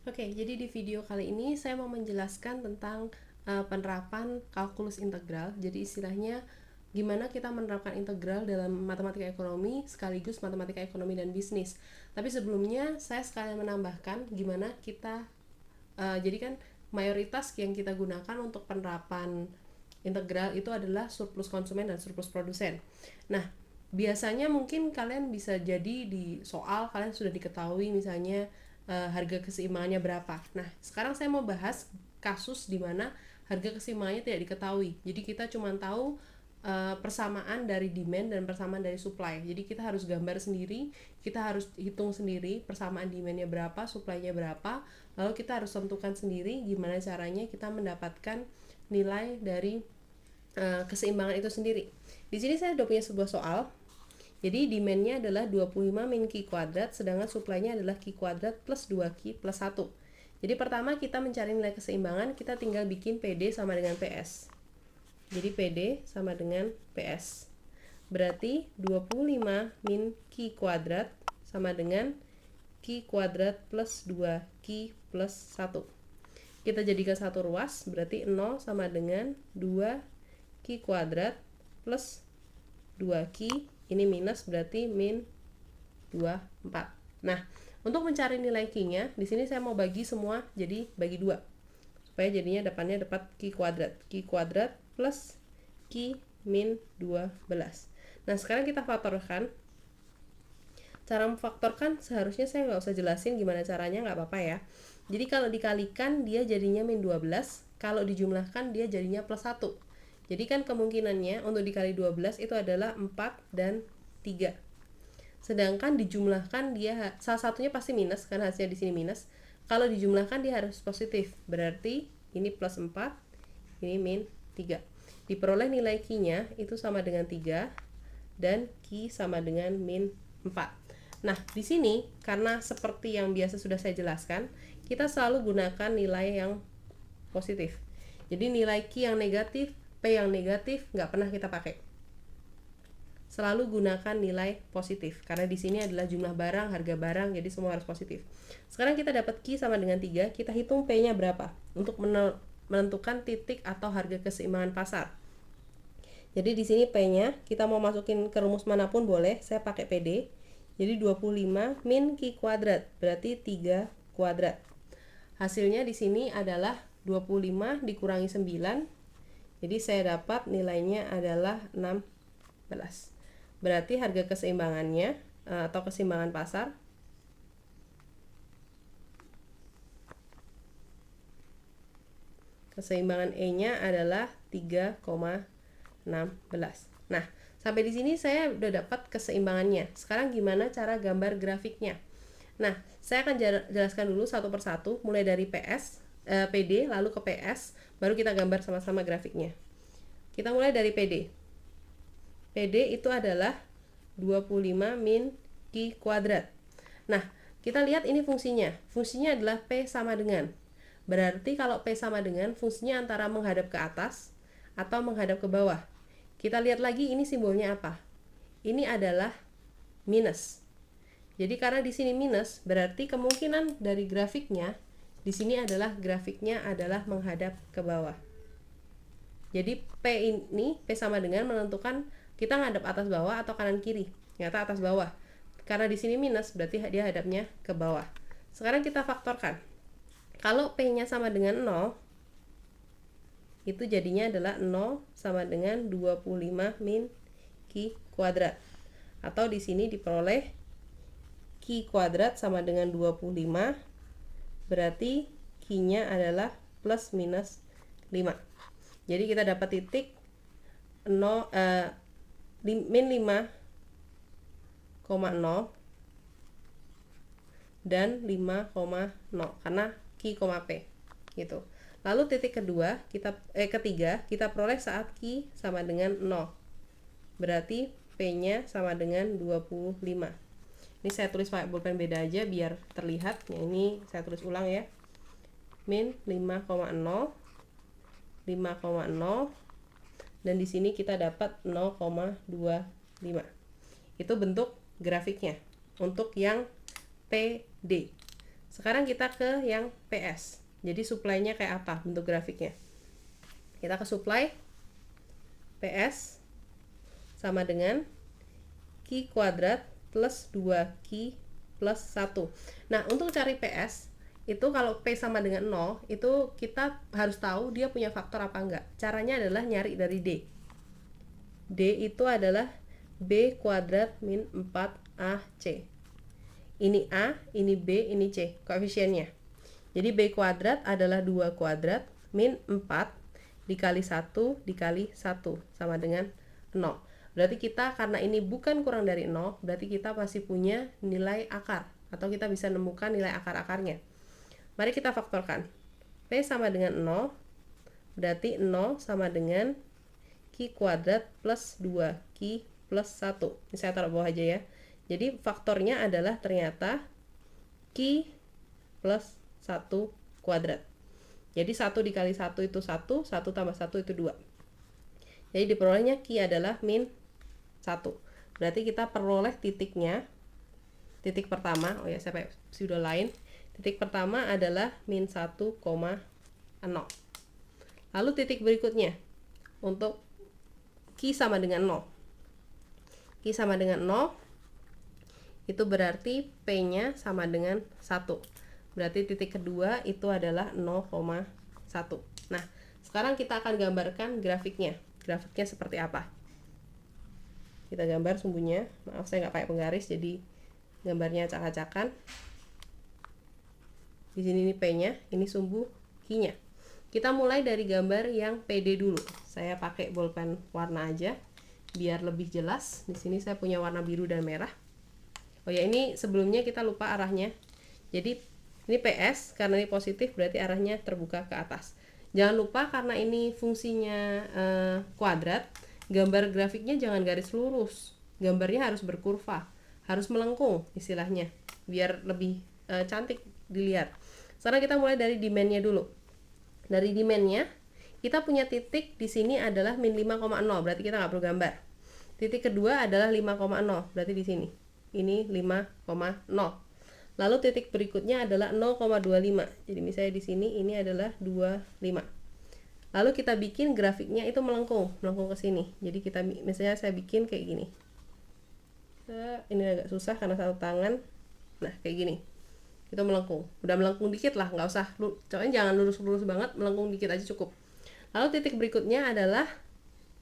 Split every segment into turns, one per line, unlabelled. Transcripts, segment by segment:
Oke, jadi di video kali ini saya mau menjelaskan tentang penerapan kalkulus integral. Jadi istilahnya gimana kita menerapkan integral dalam matematika ekonomi sekaligus matematika ekonomi dan bisnis. Tapi sebelumnya saya sekalian menambahkan gimana kita jadi kan mayoritas yang kita gunakan untuk penerapan integral itu adalah surplus konsumen dan surplus produsen. Nah, biasanya mungkin kalian bisa jadi di soal kalian sudah diketahui misalnya harga keseimbangannya berapa. Nah, sekarang saya mau bahas kasus di mana harga keseimbangannya tidak diketahui. Jadi kita cuma tahu persamaan dari demand dan persamaan dari supply. Jadi kita harus gambar sendiri, kita harus hitung sendiri persamaan demandnya berapa, supply-nya berapa, lalu kita harus tentukan sendiri gimana caranya kita mendapatkan nilai dari keseimbangan itu sendiri. Di sini saya sudah punya sebuah soal. Jadi demand-nya adalah 25 min Q kuadrat, sedangkan supply-nya adalah Q kuadrat plus 2Q plus 1. Jadi pertama kita mencari nilai keseimbangan, kita tinggal bikin PD sama dengan PS. Jadi PD sama dengan PS. Berarti 25 min Q kuadrat sama dengan Q kuadrat plus 2Q plus 1. Kita jadikan satu ruas, berarti 0 sama dengan 2Q kuadrat plus 2Q, ini minus berarti min 24. Nah, untuk mencari nilai Q-nya, di sini saya mau bagi semua jadi bagi 2. Supaya jadinya depannya dapat Q kuadrat. Q kuadrat plus Q min 12. Nah, sekarang kita faktorkan. Cara memfaktorkan seharusnya saya nggak usah jelasin gimana caranya, nggak apa-apa ya. Jadi kalau dikalikan dia jadinya min 12, kalau dijumlahkan dia jadinya plus 1. Jadi kan kemungkinannya untuk dikali 12 itu adalah 4 dan 3. Sedangkan dijumlahkan dia salah satunya pasti minus karena hasilnya di sini minus. Kalau dijumlahkan dia harus positif. Berarti ini plus 4, ini min 3. Diperoleh nilai Q-nya itu sama dengan 3 dan Q sama dengan min 4. Nah, di sini karena seperti yang biasa sudah saya jelaskan, kita selalu gunakan nilai yang positif. Jadi nilai Q yang negatif, P yang negatif nggak pernah kita pakai. Selalu gunakan nilai positif karena di sini adalah jumlah barang, harga barang, jadi semua harus positif. Sekarang kita dapat Q sama dengan 3, kita hitung P-nya berapa untuk menentukan titik atau harga keseimbangan pasar. Jadi di sini P-nya kita mau masukin ke rumus manapun boleh, saya pakai PD. Jadi 25 min Q kuadrat, berarti 3 kuadrat. Hasilnya di sini adalah 25 dikurangi 9. Jadi saya dapat nilainya adalah 16. Berarti harga keseimbangannya atau keseimbangan pasar keseimbangan E-nya adalah 3,16. Nah, sampai di sini saya udah dapat keseimbangannya. Sekarang gimana cara gambar grafiknya? Nah, saya akan jelaskan dulu satu persatu, mulai dari PD, lalu ke PS, baru kita gambar sama-sama grafiknya. Kita mulai dari PD. PD itu adalah 25 min Q kuadrat. Nah, kita lihat ini fungsinya. Fungsinya adalah P sama dengan. Berarti kalau P sama dengan, fungsinya antara menghadap ke atas atau menghadap ke bawah. Kita lihat lagi ini simbolnya apa. Ini adalah minus. Jadi karena di sini minus, berarti kemungkinan dari grafiknya di sini adalah grafiknya adalah menghadap ke bawah. Jadi P sama dengan menentukan kita ngadap atas bawah atau kanan kiri. Ternyata atas bawah. Karena di sini minus, berarti dia hadapnya ke bawah. Sekarang kita faktorkan. Kalau P-nya sama dengan 0, itu jadinya adalah 0 sama dengan 25 min Q kuadrat. Atau di sini diperoleh Q kuadrat sama dengan 25, berarti Q-nya adalah plus minus 5. Jadi kita dapat titik min 5,0 dan 5,0 karena Q, P gitu. Lalu titik kedua ketiga kita peroleh saat Q sama dengan 0. Berarti P-nya sama dengan 25. Ini saya tulis pakai pulpen beda aja biar terlihat. Yang ini saya tulis ulang ya. Min 5,0 dan di sini kita dapat 0,25. Itu bentuk grafiknya untuk yang PD. Sekarang kita ke yang PS. Jadi supply-nya kayak apa bentuk grafiknya? Kita ke supply, PS sama dengan Q kuadrat plus 2Q plus 1. Nah, untuk cari PS, itu kalau P sama dengan 0, itu kita harus tahu dia punya faktor apa enggak. Caranya adalah nyari dari D. D itu adalah B kuadrat min 4AC. Ini A, ini B, ini C, koefisiennya. Jadi B kuadrat adalah 2 kuadrat min 4 dikali 1 dikali 1 sama dengan 0. Berarti kita, karena ini bukan kurang dari 0, berarti kita masih punya nilai akar, atau kita bisa menemukan nilai akar-akarnya. Mari kita faktorkan. P sama dengan 0, berarti 0 sama dengan Q kuadrat plus 2Q plus 1. Ini saya taruh bawah aja ya. Jadi faktornya adalah ternyata Q plus 1 kuadrat. Jadi 1 dikali 1 itu 1, 1 tambah 1 itu 2. Jadi diperolehnya Q adalah min 1. Berarti kita peroleh titiknya. Titik pertama, oh ya saya pseudo lain. Titik pertama adalah min 1,0. Lalu titik berikutnya untuk Q sama dengan 0. Q sama dengan 0, itu berarti P-nya sama dengan 1. Berarti titik kedua itu adalah 0,1. Nah, sekarang kita akan gambarkan grafiknya. Grafiknya seperti apa? Kita gambar sumbunya. Maaf, saya nggak pakai penggaris, jadi gambarnya acak-acakan. Di sini ini P-nya, ini sumbu Q-nya. Kita mulai dari gambar yang PD dulu. Saya pakai bolpen warna aja biar lebih jelas. Di sini saya punya warna biru dan merah. Oh ya, ini sebelumnya kita lupa arahnya. Jadi ini PS, karena ini positif berarti arahnya terbuka ke atas. Jangan lupa karena ini fungsinya kuadrat, gambar grafiknya jangan garis lurus. Gambarnya harus berkurva, harus melengkung istilahnya, biar lebih cantik dilihat. Sekarang kita mulai dari demand-nya dulu. Dari demand-nya, kita punya titik di sini adalah min 5,0, berarti kita nggak perlu gambar. Titik kedua adalah 5,0, berarti di sini. Ini 5,0. Lalu titik berikutnya adalah 0,25. Jadi misalnya di sini ini adalah 25. Lalu kita bikin grafiknya itu melengkung ke sini. Jadi kita misalnya saya bikin kayak gini. Ini agak susah karena satu tangan. Nah, kayak gini. Itu melengkung. Udah melengkung dikit lah, nggak usah. Cobain jangan lurus-lurus banget, melengkung dikit aja cukup. Lalu titik berikutnya adalah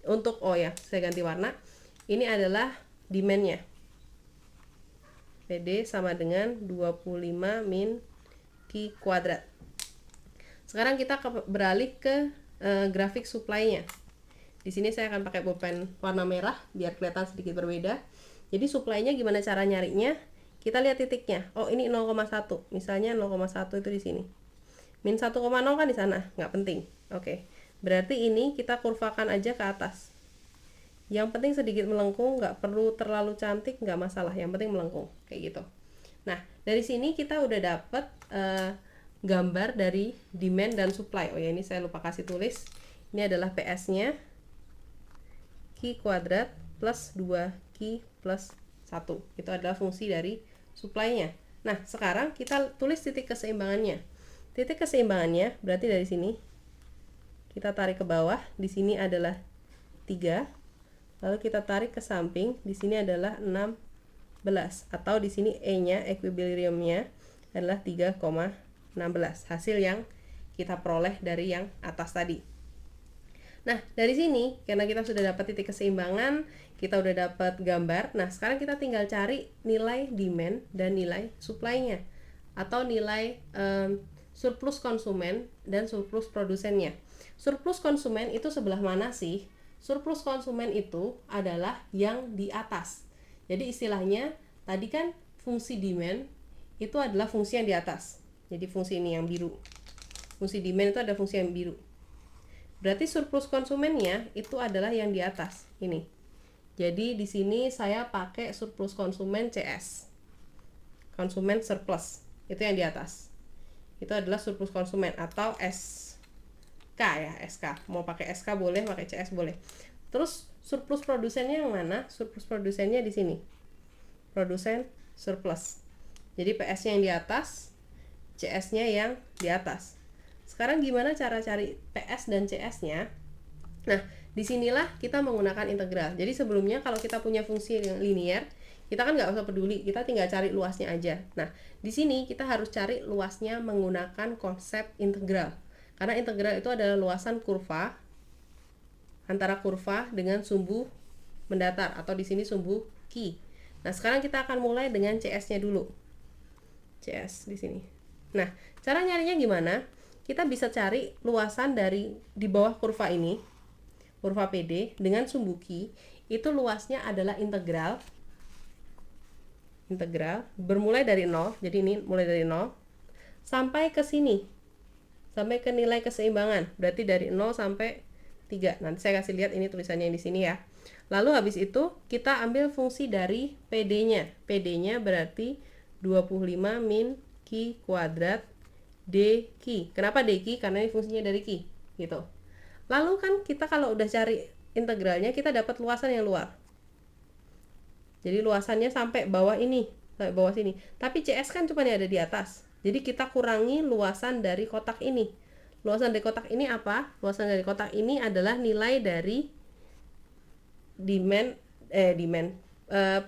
untuk, oh ya, saya ganti warna. Ini adalah demand-nya. PD sama dengan 25 min Q kuadrat. Sekarang kita beralih ke grafik supply-nya. Di sini saya akan pakai pulpen warna merah biar kelihatan sedikit berbeda. Jadi supply-nya gimana cara nyarinya? Kita lihat titiknya. Oh, ini 0,1. Misalnya 0,1 itu di sini. Min 1,0 kan di sana, nggak penting. Oke. Berarti ini kita kurvakan aja ke atas. Yang penting sedikit melengkung, nggak perlu terlalu cantik, nggak masalah. Yang penting melengkung, kayak gitu. Nah, dari sini kita udah dapet gambar dari demand dan supply. Oh ya, ini saya lupa kasih tulis. Ini adalah PS-nya. Q kuadrat plus 2Q plus 1. Itu adalah fungsi dari supply-nya. Nah, sekarang kita tulis titik keseimbangannya. Titik keseimbangannya berarti dari sini kita tarik ke bawah. Di sini adalah 3. Lalu kita tarik ke samping. Di sini adalah 16. Atau di sini E-nya, equilibrium-nya adalah 3,16. Hasil yang kita peroleh dari yang atas tadi. Nah, dari sini karena kita sudah dapat titik keseimbangan, kita udah dapat gambar. Nah, sekarang kita tinggal cari nilai demand dan nilai supply-nya, atau nilai surplus konsumen dan surplus produsennya. Surplus konsumen itu sebelah mana sih? Surplus konsumen itu adalah yang di atas. Jadi istilahnya tadi kan fungsi demand itu adalah fungsi yang di atas. Jadi fungsi ini yang biru. Fungsi demand itu ada fungsi yang biru. Berarti surplus konsumennya itu adalah yang di atas ini. Jadi di sini saya pakai surplus konsumen CS. Konsumen surplus itu yang di atas. Itu adalah surplus konsumen atau SK ya, SK. Mau pakai SK boleh, pakai CS boleh. Terus surplus produsennya yang mana? Surplus produsennya di sini. Produsen surplus. Jadi PS-nya yang di atas, CS-nya yang di atas. Sekarang gimana cara cari PS dan CS-nya? Nah, disinilah kita menggunakan integral. Jadi sebelumnya kalau kita punya fungsi yang linear, kita kan nggak usah peduli, kita tinggal cari luasnya aja. Nah, di sini kita harus cari luasnya menggunakan konsep integral. Karena integral itu adalah luasan kurva antara kurva dengan sumbu mendatar, atau di sini sumbu Q. Nah, sekarang kita akan mulai dengan CS-nya dulu. CS di sini. Nah, cara nyarinya gimana? Kita bisa cari luasan dari di bawah kurva ini, kurva PD dengan sumbu Q, itu luasnya adalah integral bermulai dari 0, jadi ini mulai dari 0 sampai ke sini, sampai ke nilai keseimbangan, berarti dari 0 sampai 3. Nanti saya kasih lihat ini tulisannya di sini ya. Lalu habis itu kita ambil fungsi dari PD-nya. PD-nya berarti 25 min Q kuadrat dQ. Kenapa dQ? Karena ini fungsinya dari Q, gitu. Lalu kan kita kalau udah cari integralnya, kita dapat luasan yang luar. Jadi luasannya sampai bawah ini, sampai bawah sini. Tapi CS kan cuma ada di atas. Jadi kita kurangi luasan dari kotak ini. Luasan dari kotak ini apa? Luasan dari kotak ini adalah nilai dari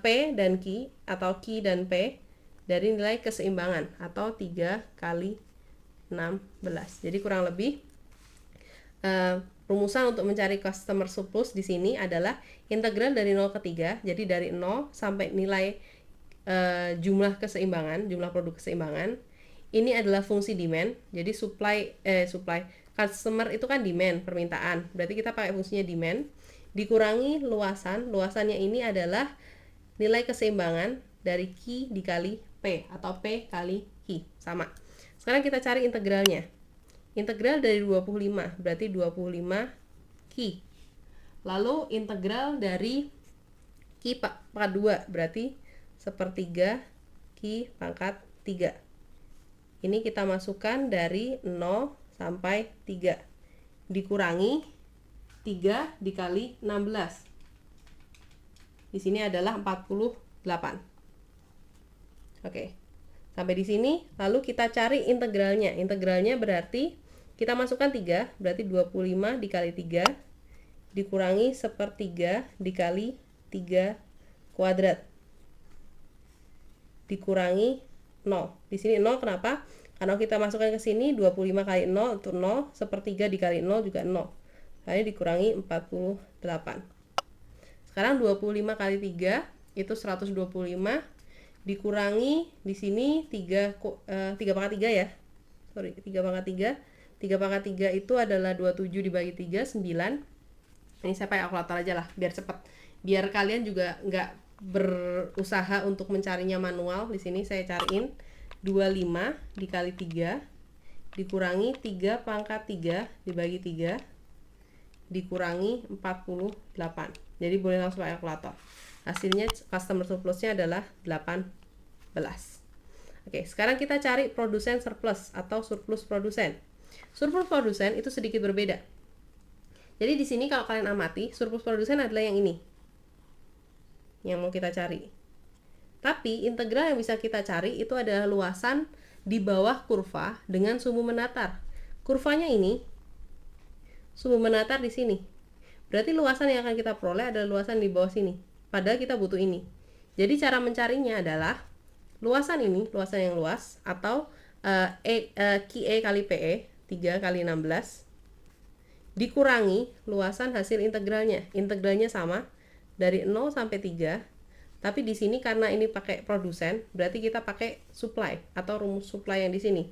P dan Q, atau Q dan P dari nilai keseimbangan, atau 3 kali 16. Jadi kurang lebih rumusan untuk mencari customer surplus di sini adalah integral dari 0 ke 3. Jadi dari 0 sampai nilai jumlah keseimbangan, jumlah produk keseimbangan. Ini adalah fungsi demand. Jadi supply customer itu kan demand, permintaan. Berarti kita pakai fungsinya demand dikurangi luasan. Luasannya ini adalah nilai keseimbangan dari Q dikali P, atau P kali Q, sama. Sekarang kita cari integralnya. Integral dari 25 berarti 25 Q. Lalu integral dari Q pangkat 2 berarti sepertiga Q pangkat 3. Ini kita masukkan dari 0 sampai 3. Dikurangi 3 dikali 16. Di sini adalah 48. Oke. Sampai di sini, lalu kita cari integralnya. Integralnya berarti kita masukkan 3, berarti 25 dikali 3 dikurangi sepertiga dikali 3 kuadrat dikurangi 0. Di sini 0 kenapa? Karena kita masukkan ke sini 25 kali 0 untuk 0, sepertiga dikali 0 juga 0. Lalu dikurangi 48. Sekarang 25 kali 3 itu 125 dikurangi di sini 3 pangkat 3 ya. Sorry, 3 pangkat 3. 3 pangkat 3 itu adalah 27 dibagi 3, 9. Ini saya pakai kalkulator aja lah biar cepat. Biar kalian juga nggak berusaha untuk mencarinya manual. Di sini saya cariin 25 dikali 3 dikurangi 3 pangkat 3 dibagi 3 dikurangi 48. Jadi boleh langsung pakai kalkulator. Hasilnya customer surplusnya adalah 18. Oke, sekarang kita cari produsen surplus atau surplus produsen. Surplus produsen itu sedikit berbeda. Jadi di sini kalau kalian amati, surplus produsen adalah yang ini. Yang mau kita cari. Tapi integral yang bisa kita cari itu adalah luasan di bawah kurva dengan sumbu menatar. Kurvanya ini sumbu menatar di sini. Berarti luasan yang akan kita peroleh adalah luasan di bawah sini. Padahal kita butuh ini. Jadi cara mencarinya adalah luasan ini, luasan yang luas, atau QE kali PE, 3 kali 16, dikurangi luasan hasil integralnya. Integralnya sama, dari 0 sampai 3, tapi di sini karena ini pakai produsen, berarti kita pakai supply, atau rumus supply yang di sini.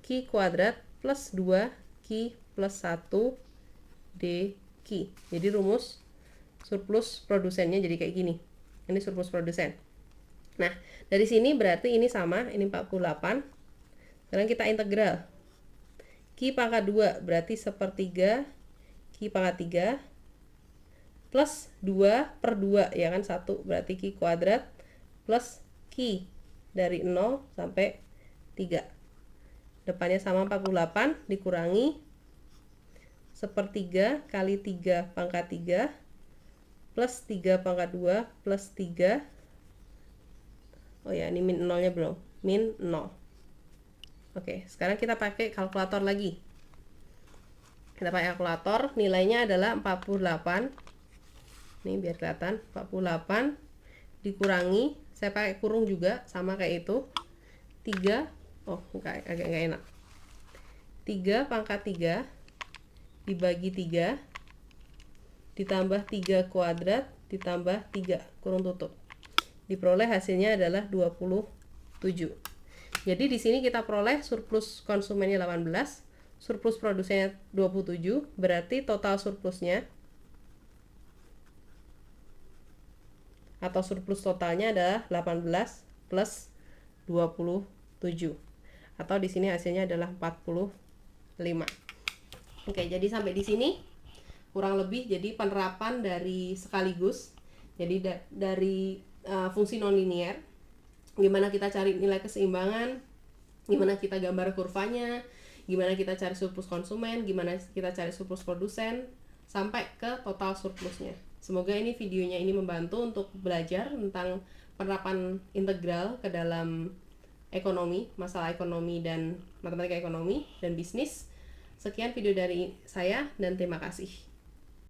Q kuadrat plus 2, Q plus 1, dQ. Jadi rumus surplus produsennya jadi kayak gini. Ini surplus produsen. Nah, dari sini berarti ini sama, ini 48. Sekarang kita integral. Q pangkat 2 berarti sepertiga Q pangkat 3 plus 2 per 2, ya kan, 1 berarti Q kuadrat plus Q dari 0 sampai 3. Depannya sama 48 dikurangi sepertiga kali 3 pangkat 3 plus 3 pangkat 2 plus 3. Oh ya, ini min 0-nya belum. Min 0. Oke, sekarang kita pakai kalkulator lagi. Kita pakai kalkulator, nilainya adalah 48. Nih biar kelihatan, 48 dikurangi, saya pakai kurung juga sama kayak itu. 3, oh agak nggak enak. 3 pangkat 3 dibagi 3 ditambah 3 kuadrat ditambah 3 kurung tutup. Diperoleh hasilnya adalah 27. Jadi di sini kita peroleh surplus konsumennya 18, surplus produsennya 27, berarti total surplusnya atau surplus totalnya adalah 18 plus 27. Atau di sini hasilnya adalah 45. Oke, jadi sampai di sini kurang lebih jadi penerapan dari sekaligus. Jadi dari fungsi nonlinier, gimana kita cari nilai keseimbangan, gimana kita gambar kurvanya, gimana kita cari surplus konsumen, gimana kita cari surplus produsen, sampai ke total surplusnya. Semoga ini videonya ini membantu untuk belajar tentang penerapan integral ke dalam ekonomi, masalah ekonomi dan matematika ekonomi dan bisnis. Sekian video dari saya dan terima kasih.